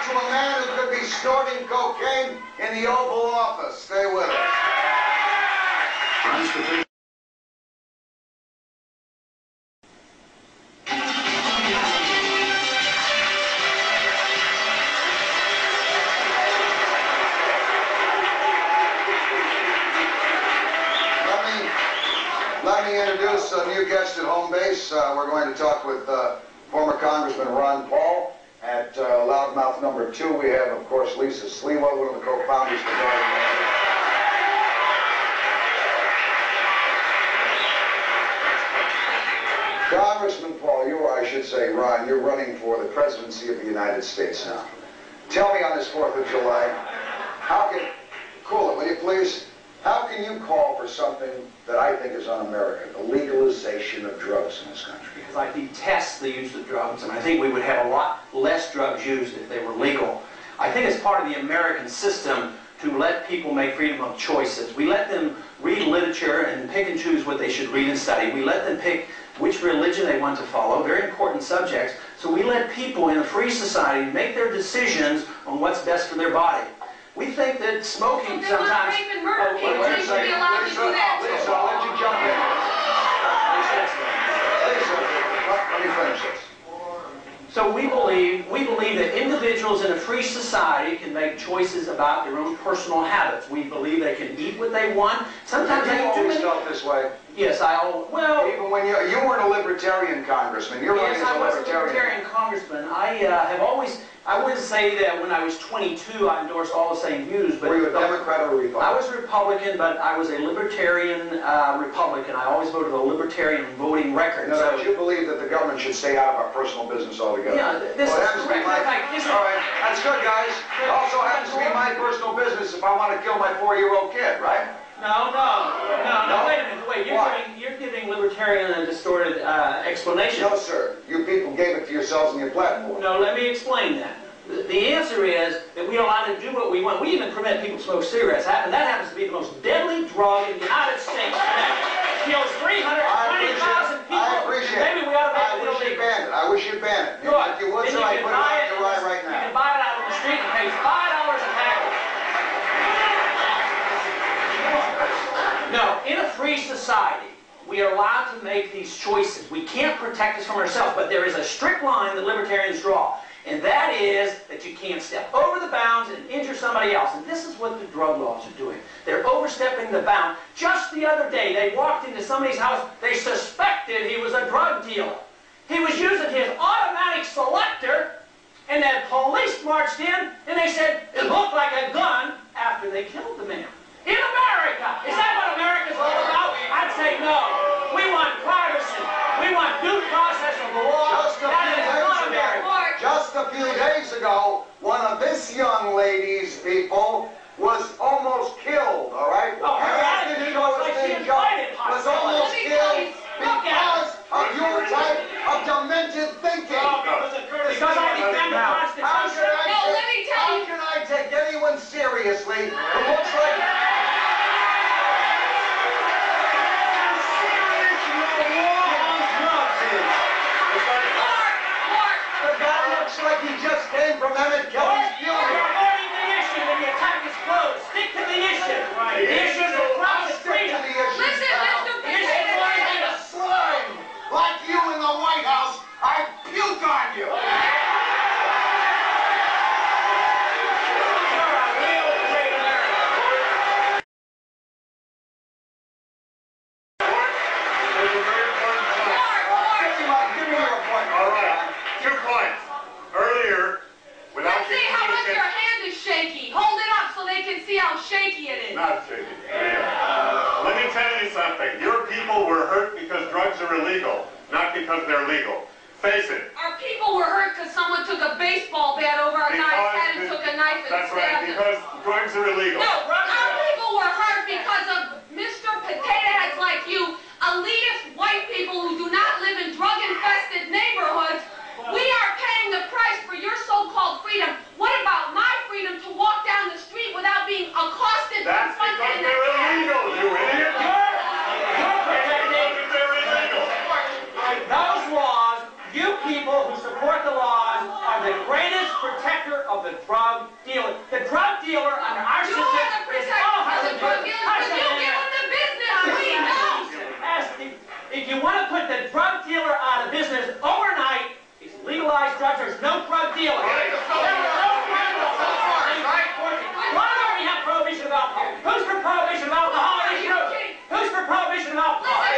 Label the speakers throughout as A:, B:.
A: talk to a man who could be snorting cocaine in the Oval Office. Stay with us. Let me introduce a new guest at home base. We're going to talk with former Congressman Ron Paul. At Loudmouth number 2, we have, of course, Lisa Sliwa, one of the co-founders of the Guardian. Congressman Paul, I should say, Ron, you're running for the presidency of the United States now. Tell me on this 4th of July, cool it, will you please? How can you call for something that I think is un-American, the legalization of drugs in this country?
B: Because I detest the use of drugs, and I think we would have a lot less drugs used if they were legal. I think it's part of the American system to let people make freedom of choices. We let them read literature and pick and choose what they should read and study. We let them pick which religion they want to follow, very important subjects. So we let people in a free society make their decisions on what's best for their body. We think that smoking sometimes...
C: Rape and murder people. They should be allowed to do that.
A: Lisa, I'll let you jump in. Lisa, let me finish this.
B: So we believe that individuals in a free society can make choices about their own personal habits. We believe they can eat what they want. Sometimes they eat too many.
A: You always felt this way.
B: Yes, well...
A: Even when you weren't a libertarian congressman, you're running as a libertarian.
B: Yes, I was a libertarian congressman. I wouldn't say that when I was 22 I endorsed all the same views, but...
A: Were you a Democrat or a Republican?
B: I was a Republican, but I was a libertarian Republican. I always voted a libertarian voting record.
A: No, so you believe that the government should stay out of our personal business altogether?
B: Yeah, this is correct.
A: All right, that's good, guys. It also happens to be my personal business if I want to kill my 4-year-old kid, right?
B: No, wait a minute. Wait, you're giving libertarian a distorted explanation.
A: No, sir. You people gave it to yourselves in your platform.
B: No, let me explain that. The answer is that we are allowed to do what we want. We even permit people to smoke cigarettes, and that happens to be the most deadly drug in the United States today. It kills 320,000 people.
A: I appreciate it.
B: Maybe we ought to make it illegal.
A: I wish you'd ban it.
B: Good.
A: If you would, sir, I'd put it on your ride right now.
B: You can buy it out on the street and pay $5 a package. No, in a free society, we are allowed to make these choices. We can't protect us from ourselves, but there is a strict line that libertarians draw, and that is that you can't step over the bounds and injure somebody else. And this is what the drug laws are doing. They're overstepping the bound. Just the other day, they walked into somebody's house. They suspected he was a drug dealer. He was using his automatic selector, and the police marched in, and they said it looked like a gun after they killed the man. In America! Is that what America's all about? I'd say no. We want privacy. We want due process of the law. That is not America.
A: Just a few days ago, one of this young lady's people was almost killed, all right?
B: Oh, her attitude was like she invited
A: was almost killed because of your type of demented thinking.
B: Because I defend the Constitution.
C: No, let me tell you.
A: How can I take anyone seriously who looks like... like he just came from Emmett Kelly's funeral.
B: You're avoiding the issue when the attack is closed. Stick to the issue. Right. The issue is the private freedom.
C: Listen, Mr. President.
A: A slime like you in the White House, I puke on you.
B: You're a real great American.
D: There's a very important point.
A: Give me your point.
D: All right. 2 points. Earlier, without
C: Let's see how much your hand is shaky. Hold it up so they can see how shaky it is.
D: Not shaky. Let me tell you something. Your people were hurt because drugs are illegal, not because they're legal. Face it.
C: Our people were hurt because someone took a baseball bat over our guy's head and took a knife and
D: That's right,
C: stabbed him.
D: because drugs are illegal.
C: No, our people were hurt because of Mr. Potato Heads like you, elitist white people who do not live in drug-infested neighborhoods. We are paying the price for your so-called freedom. What about my freedom to walk down the street without being accosted?
D: That's because they're illegal, you idiot.
B: You're protecting
D: they're illegal.
B: those laws. You people who support the laws are the greatest protector of the you want to put the drug dealer out of business overnight, it's legalized drugs. There's no drug dealer. There are no drug dealers. Why don't we have prohibition of alcohol? Who's for prohibition of alcohol in this room? Who's for prohibition of alcohol?
A: Can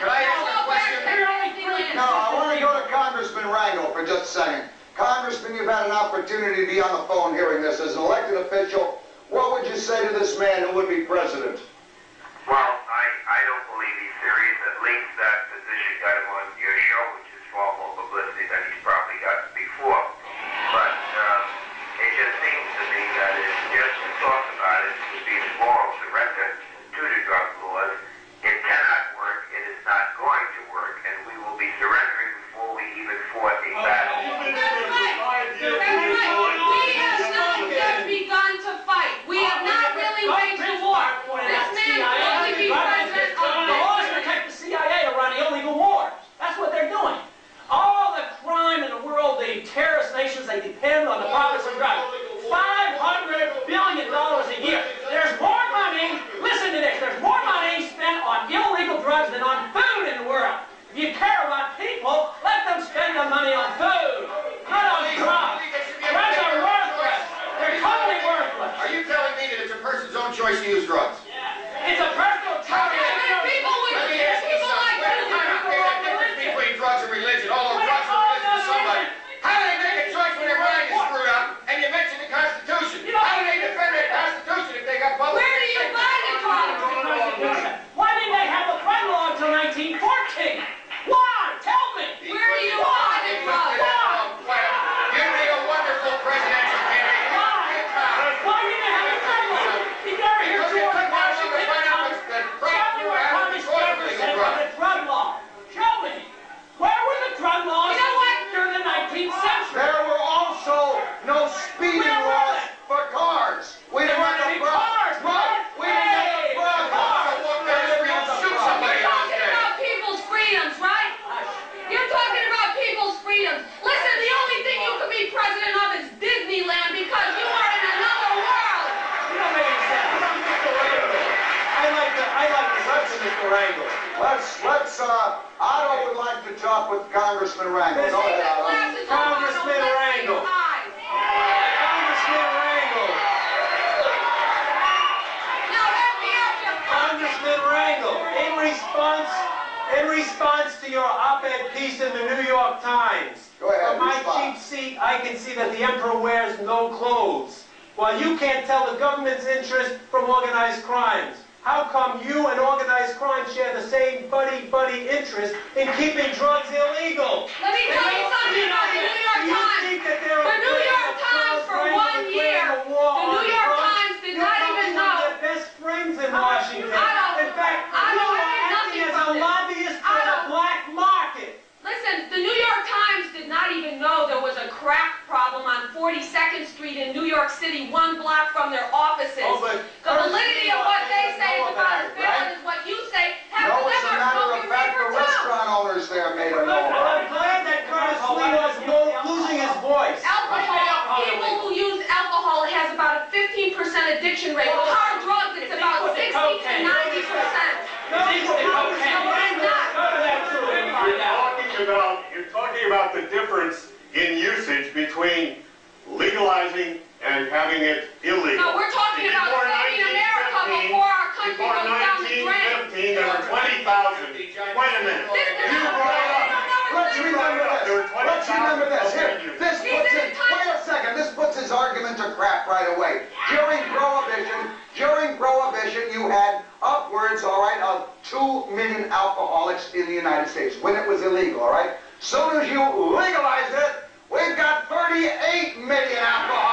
A: I ask a question? No, I want to go to Congressman Rangel for just a second. Congressman, you've had an opportunity to be on the phone hearing this. As an elected official, what would you say to this man who would be president?
E: Well, I don't believe he's serious. At least that position got him on your show, which is far more publicity than he's probably gotten before. But it just seems to me that it's just to talk about it would be a moral surrender to the drug laws. It cannot work. It is not going to work, and we will be surrendering before we even fought a battle.
C: We have not yet begun to fight. We have not really waged a war. This man will only be president of
B: The laws protect the CIA to run illegal wars. That's what they're doing. All the crime in the world, the terrorist nations, they depend on the profits of drugs. $500 billion a year. There's more money, listen to this, there's more money spent on illegal drugs than on food in the world. If you care about people, let them spend the money on food, not on drugs. Drugs are worthless. They're totally worthless.
F: Are you telling me that it's a person's own choice to use drugs?
B: It's a personal choice.
F: Let me ask you something. Wait a minute. There's a difference between drugs and religion. Although drugs are religion to somebody. How do they make a choice when their mind is screwed up and you mention the Constitution? How do they defend the Constitution if they got public?
C: Where do you buy the drugs?
B: Why didn't they have a drug law until 1914? Why? Tell me.
C: Where do you buy the drugs?
F: You'd be a wonderful presidential candidate.
B: Why didn't they have a drug law? You never hear George Washington the drug law. Show me. Where were the drug laws during the 19th century?
A: There were also no speeding laws for cars. We didn't have the cars. Right. We didn't have the
F: So walk down the street and shoot somebody
C: You're
F: on
C: talking about people's freedoms, right? You're talking about people's freedoms. Listen, the only thing you could be president of is Disneyland because you are in another world.
B: You don't make any sense.
G: I like to listen to Mr. Rangel.
A: Otto would like to talk with Congressman Rangel. Go
C: Take
A: ahead,
C: the
A: Otto.
C: glasses off,
G: Congressman
C: Arnold. Let's say
G: Rangel.
C: hi.
G: Congressman Rangel.
C: Now let me ask you a question.
G: Congressman Rangel, in response to your op-ed piece in the New York Times,
A: Go ahead,
G: from my
A: respond.
G: cheap seat, I can see that the emperor wears no clothes. While you can't tell the government's interest from organized crimes, how come you and organized crime share the same buddy interest in keeping drugs illegal?
C: Let me tell you something about the New York
G: Do you
C: Times.
G: think that they're
C: The New York Times for 1 year, the New York Times did not even know.
G: Their best friends in Washington.
C: Otto,
G: In fact,
C: Otto,
G: you
C: I
G: are
C: did
G: acting
C: nothing
G: as
C: from
G: a
C: this.
G: lobbyist for the
C: Otto.
G: black market.
C: Listen, the New York Times did not even know there was a crack problem on 42nd Street in New York City, 1 block from their offices.
G: Oh, but
C: The validity of what they say is about as valid as what you say. Have
A: No,
C: you
A: as a
C: ever
A: matter of
C: spoken
A: fact, the
C: paper too?
A: restaurant owners there made a note.
G: I'm glad that Curtis Lee was losing his voice.
C: Alcohol, people who use alcohol has about a 15% addiction rate. With hard drugs, it's about 60 to 90%.
D: You're talking about the difference in usage between legalizing and having it illegal.
C: No, we're talking about saving America before our country
D: Before
C: goes down the drain.
D: 1915, there were 20,000. Wait a minute. You brought it up.
A: Let's remember this. Let's remember this. Here, this
C: He's
A: puts
C: in
A: it.
C: touch.
A: Wait a second. This puts his argument to crap right away. During Prohibition, you had upwards, all right, of 2 million alcoholics in the United States when it was illegal, all right. Soon as you legalized it, we've got 38 million alcoholics.